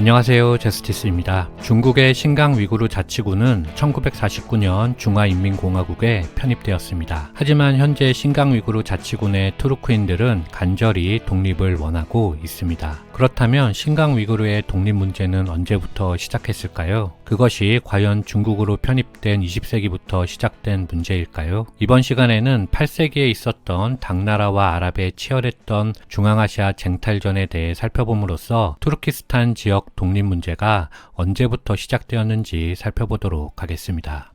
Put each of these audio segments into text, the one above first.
안녕하세요, 제스티스입니다. 중국의 신강 위구르 자치구는 1949년 중화인민공화국에 편입되었습니다. 하지만 현재 신강 위구르 자치군의 투르크인들은 간절히 독립을 원하고 있습니다. 그렇다면 신강 위구르의 독립 문제는 언제부터 시작했을까요? 그것이 과연 중국으로 편입된 20세기부터 시작된 문제일까요? 이번 시간에는 8세기에 있었던 당나라와 아랍의 치열했던 중앙아시아 쟁탈전에 대해 살펴봄으로써 투르키스탄 지역 독립 문제가 언제부터 시작되었는지 살펴보도록 하겠습니다.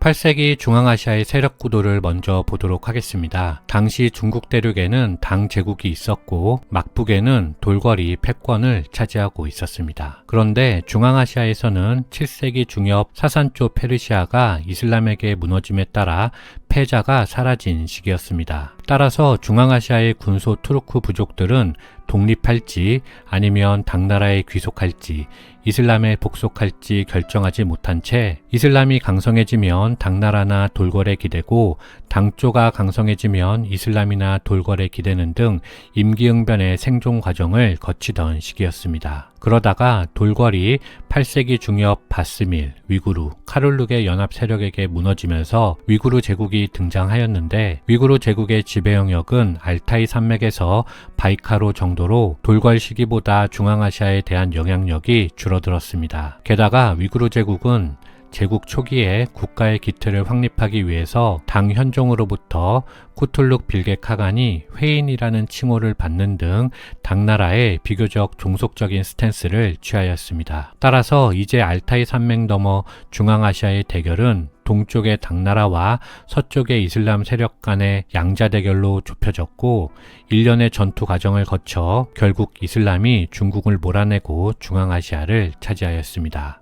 8세기 중앙아시아의 세력 구도를 먼저 보도록 하겠습니다. 당시 중국 대륙에는 당 제국이 있었고 막북에는 돌궐이 패권을 차지하고 있었습니다. 그런데 중앙아시아에서는 7세기 중엽 사산조 페르시아가 이슬람에게 무너짐에 따라 패자가 사라진 시기였습니다. 따라서 중앙아시아의 군소 투르크 부족들은 독립할지 아니면 당나라에 귀속할지 이슬람에 복속할지 결정하지 못한 채 이슬람이 강성해지면 당나라나 돌궐에 기대고 당조가 강성해지면 이슬람이나 돌궐에 기대는 등 임기응변의 생존 과정을 거치던 시기였습니다. 그러다가 돌궐이 8세기 중엽 바스밀, 위구르, 카룰룩의 연합 세력에게 무너지면서 위구르 제국이 등장하였는데 위구르 제국의 지배 영역은 알타이 산맥에서 바이카로 정도로 돌궐 시기보다 중앙아시아에 대한 영향력이 줄어들었습니다. 게다가 위구르 제국은 제국 초기에 국가의 기틀을 확립하기 위해서 당 현종으로부터 쿠툴룩 빌게 카간이 회인이라는 칭호를 받는 등 당나라의 비교적 종속적인 스탠스를 취하였습니다. 따라서 이제 알타이 산맥 너머 중앙아시아의 대결은 동쪽의 당나라와 서쪽의 이슬람 세력 간의 양자 대결로 좁혀졌고 일련의 전투 과정을 거쳐 결국 이슬람이 중국을 몰아내고 중앙아시아를 차지하였습니다.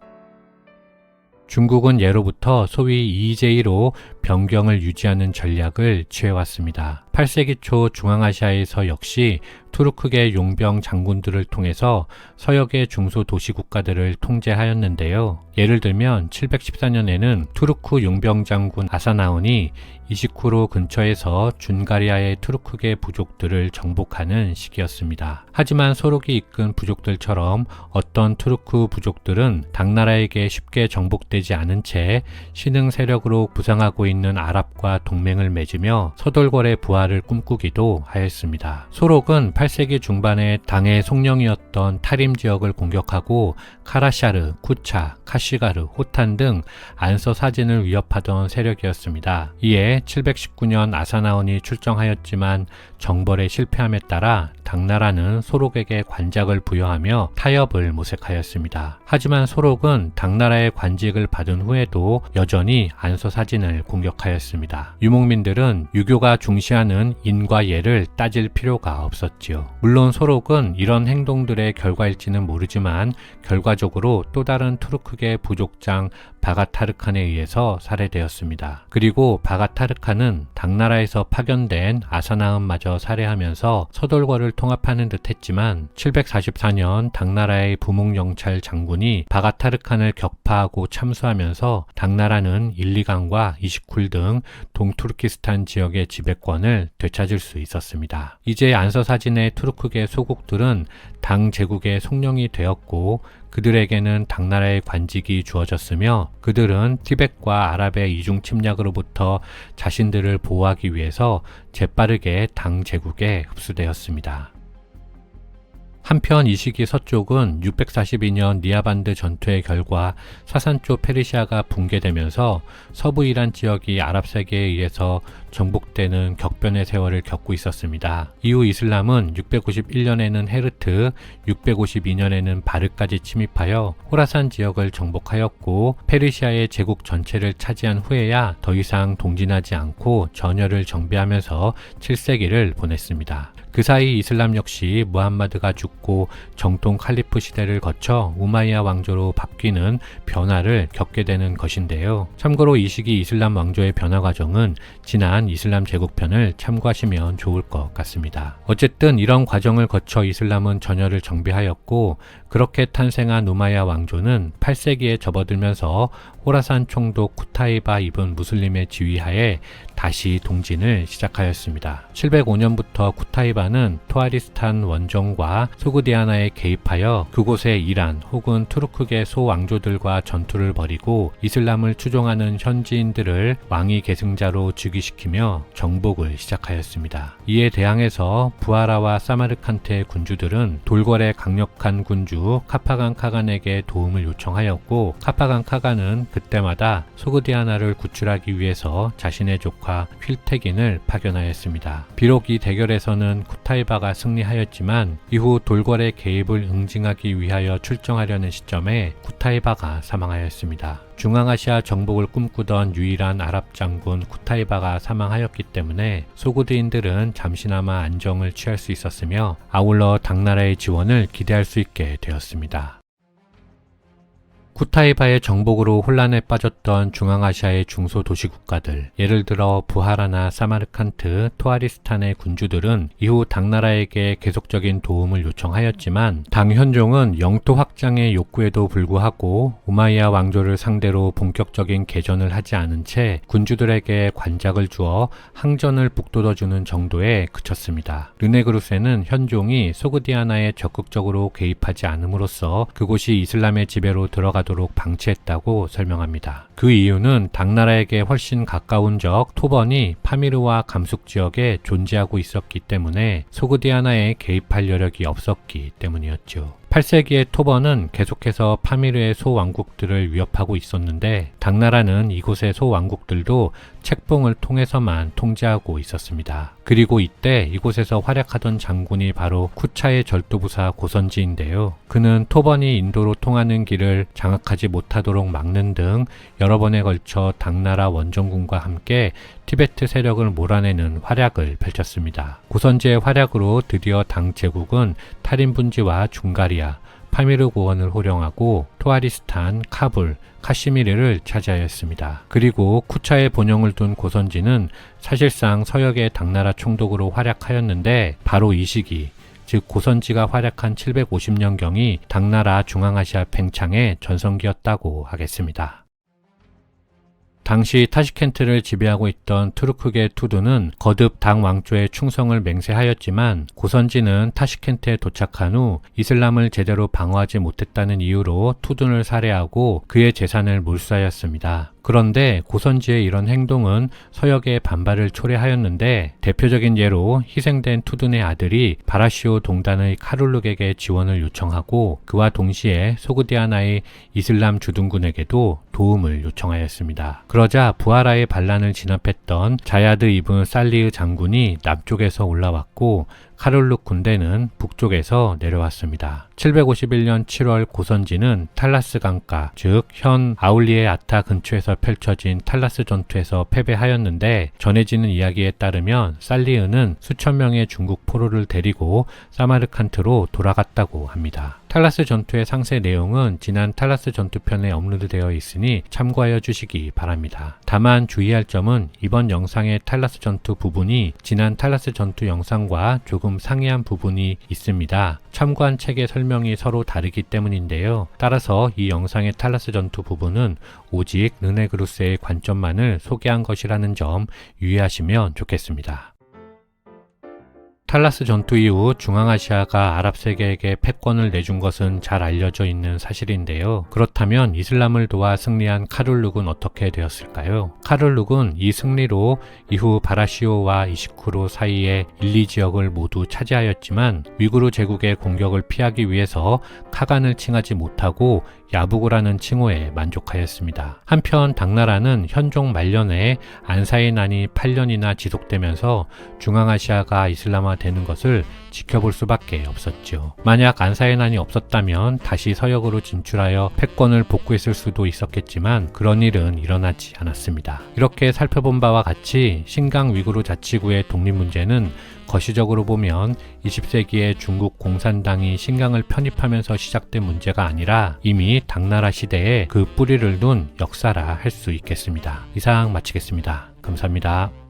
중국은 예로부터 소위 이의제의로 변경을 유지하는 전략을 취해왔습니다. 8세기 초 중앙아시아에서 역시 투르크계 용병 장군들을 통해서 서역의 중소 도시 국가들을 통제하였는데요. 예를 들면 714년에는 투르크 용병 장군 아사나온이 이시쿠르 근처에서 준가리아의 투르크계 부족들을 정복하는 시기였습니다. 하지만 소록이 이끈 부족들처럼 어떤 투르크 부족들은 당나라에게 쉽게 정복되지 않은 채 신흥 세력으로 부상하고 있는 아랍과 동맹을 맺으며 서돌궐의 부활을 꿈꾸기도 하였습니다. 소록은 8세기 중반에 당의 속령이었던 타림 지역을 공격하고 카라샤르, 쿠차, 카시가르, 호탄 등 안서 사진을 위협하던 세력이었습니다. 이에 719년 아사나온이 출정하였지만 정벌에 실패함에 따라 당나라는 소록에게 관작을 부여하며 타협을 모색하였습니다. 하지만 소록은 당나라의 관직을 받은 후에도 여전히 안서 사진을 공격하였습니다. 유목민들은 유교가 중시하는 인과 예를 따질 필요가 없었지요. 물론 소록은 이런 행동들의 결과일지는 모르지만 결과적으로 또 다른 투르크계 부족장 바가타르칸에 의해서 살해되었습니다. 그리고 바가타르칸은 당나라에서 파견된 아사나은마저 살해하면서 서돌궐을 통합하는 듯 했지만 744년 당나라의 부목영찰 장군이 바가타르칸을 격파하고 참수하면서 당나라는 일리강과 이시쿨 등 동투르키스탄 지역의 지배권을 되찾을 수 있었습니다. 이제 안서사진의 투르크계 소국들은 당 제국의 속령이 되었고 그들에게는 당나라의 관직이 주어졌으며 그들은 티벳과 아랍의 이중 침략으로부터 자신들을 보호하기 위해서 재빠르게 당 제국에 흡수되었습니다. 한편 이 시기 서쪽은 642년 니아반드 전투의 결과 사산조 페르시아가 붕괴되면서 서부 이란 지역이 아랍 세계에 의해서 정복되는 격변의 세월을 겪고 있었습니다. 이후 이슬람은 651년에는 헤르트, 652년에는 바르까지 침입하여 호라산 지역을 정복하였고 페르시아의 제국 전체를 차지한 후에야 더 이상 동진하지 않고 전열을 정비하면서 7세기를 보냈습니다. 그 사이 이슬람 역시 무함마드가 죽고 정통 칼리프 시대를 거쳐 우마이야 왕조로 바뀌는 변화를 겪게 되는 것인데요. 참고로 이 시기 이슬람 왕조의 변화 과정은 지난 이슬람 제국편을 참고하시면 좋을 것 같습니다. 어쨌든 이런 과정을 거쳐 이슬람은 전열을 정비하였고 그렇게 탄생한 우마이야 왕조는 8세기에 접어들면서 호라산 총독 쿠타이바 이븐 무슬림의 지휘하에 다시 동진을 시작하였습니다. 705년부터 쿠타이바는 토아리스탄 원정과 소그디아나에 개입하여 그곳의 이란 혹은 투르크계 소왕조들과 전투를 벌이고 이슬람을 추종하는 현지인들을 왕위 계승자로 즉위시키며 정복을 시작하였습니다. 이에 대항해서 부하라와 사마르칸트의 군주들은 돌궐의 강력한 군주 카파간 카간에게 도움을 요청하였고, 카파간 카간은 그때마다 소그디아나를 구출하기 위해서 자신의 조카 휠테긴을 파견하였습니다. 비록 이 대결에서는 쿠타이바가 승리하였지만 이후 돌궐의 개입을 응징하기 위하여 출정하려는 시점에 쿠타이바가 사망하였습니다. 중앙아시아 정복을 꿈꾸던 유일한 아랍 장군 쿠타이바가 사망하였기 때문에 소그드인들은 잠시나마 안정을 취할 수 있었으며 아울러 당나라의 지원을 기대할 수 있게 되었습니다. 쿠타이바의 정복으로 혼란에 빠졌던 중앙아시아의 중소도시 국가들, 예를 들어 부하라나 사마르칸트, 토아리스탄의 군주들은 이후 당나라에게 계속적인 도움을 요청하였지만 당현종은 영토 확장의 욕구에도 불구하고 우마이야 왕조를 상대로 본격적인 개전을 하지 않은 채 군주들에게 관작을 주어 항전을 북돋워주는 정도에 그쳤습니다. 르네그루세는 현종이 소그디아나에 적극적으로 개입하지 않음으로써 그곳이 이슬람의 지배로 들어가도록 방치했다고 설명합니다. 그 이유는 당나라에게 훨씬 가까운 적 토번이 파미르와 감숙 지역에 존재하고 있었기 때문에 소그디아나에 개입할 여력이 없었기 때문이었죠. 8세기의 토번은 계속해서 파미르의 소왕국들을 위협하고 있었는데 당나라는 이곳의 소왕국들도 책봉을 통해서만 통제하고 있었습니다. 그리고 이때 이곳에서 활약하던 장군이 바로 쿠차의 절도부사 고선지인데요. 그는 토번이 인도로 통하는 길을 장악하지 못하도록 막는 등 여러 번에 걸쳐 당나라 원정군과 함께 티베트 세력을 몰아내는 활약을 펼쳤습니다. 고선지의 활약으로 드디어 당 제국은 탈인분지와 중가리아, 파미르 고원을 호령하고 토아리스탄, 카불, 카시미르를 차지하였습니다. 그리고 쿠차의 본영을 둔 고선지는 사실상 서역의 당나라 총독으로 활약하였는데 바로 이 시기, 즉 고선지가 활약한 750년경이 당나라 중앙아시아 팽창의 전성기였다고 하겠습니다. 당시 타시켄트를 지배하고 있던 투르크계 투두는 거듭 당 왕조의 충성을 맹세하였지만 고선지는 타시켄트에 도착한 후 이슬람을 제대로 방어하지 못했다는 이유로 투둔을 살해하고 그의 재산을 몰수하였습니다. 그런데 고선지의 이런 행동은 서역의 반발을 초래하였는데 대표적인 예로 희생된 투둔의 아들이 바라시오 동단의 카룰룩에게 지원을 요청하고 그와 동시에 소그디아나의 이슬람 주둔군에게도 도움을 요청하였습니다. 그러자 부하라의 반란을 진압했던 자야드 이븐 살리흐 장군이 남쪽에서 올라왔고 카룰룩 군대는 북쪽에서 내려왔습니다. 751년 7월 고선지는 탈라스 강가, 즉 현 아울리에 아타 근처에서 펼쳐진 탈라스 전투에서 패배하였는데 전해지는 이야기에 따르면 살리흐는 수천 명의 중국 포로를 데리고 사마르칸트로 돌아갔다고 합니다. 탈라스 전투의 상세 내용은 지난 탈라스 전투편에 업로드되어 있으니 참고하여 주시기 바랍니다. 다만 주의할 점은 이번 영상의 탈라스 전투 부분이 지난 탈라스 전투 영상과 조금 상이한 부분이 있습니다. 참고한 책의 설명이 서로 다르기 때문인데요. 따라서 이 영상의 탈라스 전투 부분은 오직 르네그루스의 관점만을 소개한 것이라는 점 유의하시면 좋겠습니다. 탈라스 전투 이후 중앙아시아가 아랍 세계에게 패권을 내준 것은 잘 알려져 있는 사실인데요. 그렇다면 이슬람을 도와 승리한 카룰룩은 어떻게 되었을까요? 카룰룩은 이 승리로 이후 바라시오와 이시쿠르 사이의 1, 2지역을 모두 차지하였지만 위구르 제국의 공격을 피하기 위해서 카간을 칭하지 못하고 야부구라는 칭호에 만족하였습니다. 한편 당나라는 현종 말년에 안사의 난이 8년이나 지속되면서 중앙아시아가 이슬람화되는 것을 지켜볼 수밖에 없었죠. 만약 안사의 난이 없었다면 다시 서역으로 진출하여 패권을 복구했을 수도 있었겠지만 그런 일은 일어나지 않았습니다. 이렇게 살펴본 바와 같이 신강 위구르 자치구의 독립 문제는 거시적으로 보면 20세기에 중국 공산당이 신강을 편입하면서 시작된 문제가 아니라 이미 당나라 시대에 그 뿌리를 둔 역사라 할 수 있겠습니다. 이상 마치겠습니다. 감사합니다.